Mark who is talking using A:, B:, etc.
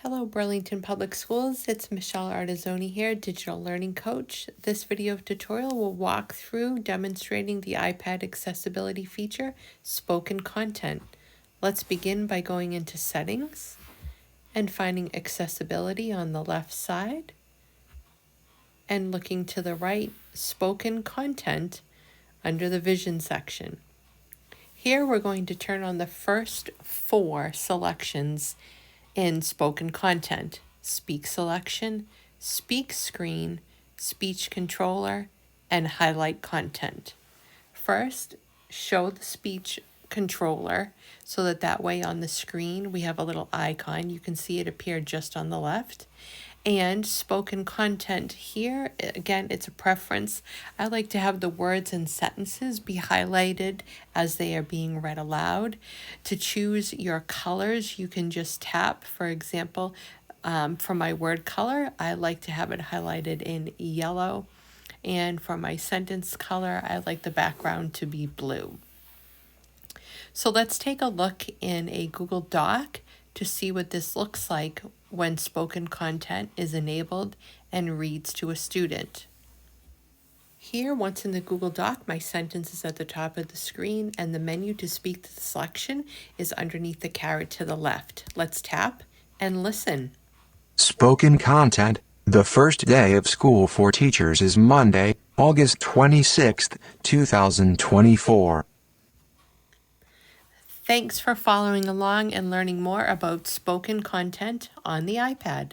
A: Hello Burlington Public Schools, it's Michelle Artizzoni here, Digital Learning Coach. This video tutorial will walk through demonstrating the iPad accessibility feature, Spoken Content. Let's begin by going into Settings and finding Accessibility on the left side and looking to the right, Spoken Content under the Vision section. Here we're going to turn on the first 4 selections in Spoken Content: Speak Selection, Speak Screen, Speech Controller, and Highlight Content. First, show the speech controller so that way on the screen we have a little icon. You can see it appear just on the left. And spoken content here, again, it's a preference. I like to have the words and sentences be highlighted as they are being read aloud. To choose your colors, you can just tap. For example, for my word color, I like to have it highlighted in yellow. And for my sentence color, I like the background to be blue. So let's take a look in a Google Doc to see what this looks like when spoken content is enabled and reads to a student. Here, once in the Google Doc, my sentence is at the top of the screen and the menu to speak to the selection is underneath the caret to the left. Let's tap and listen.
B: Spoken Content. The first day of school for teachers is Monday, August 26th, 2024.
A: Thanks for following along and learning more about spoken content on the iPad.